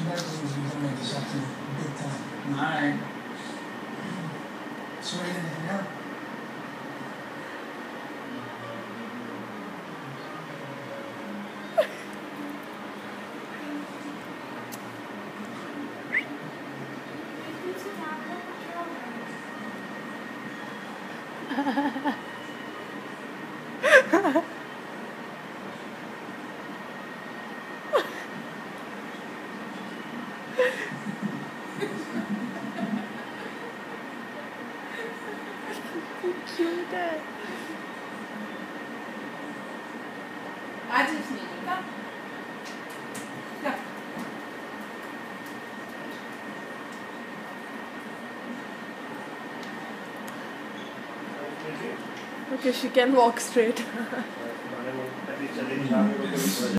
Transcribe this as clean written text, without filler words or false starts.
guys will make this up to big time. Alright. So we anything help? Cute है. आज इसने कहा Okay, she can walk straight.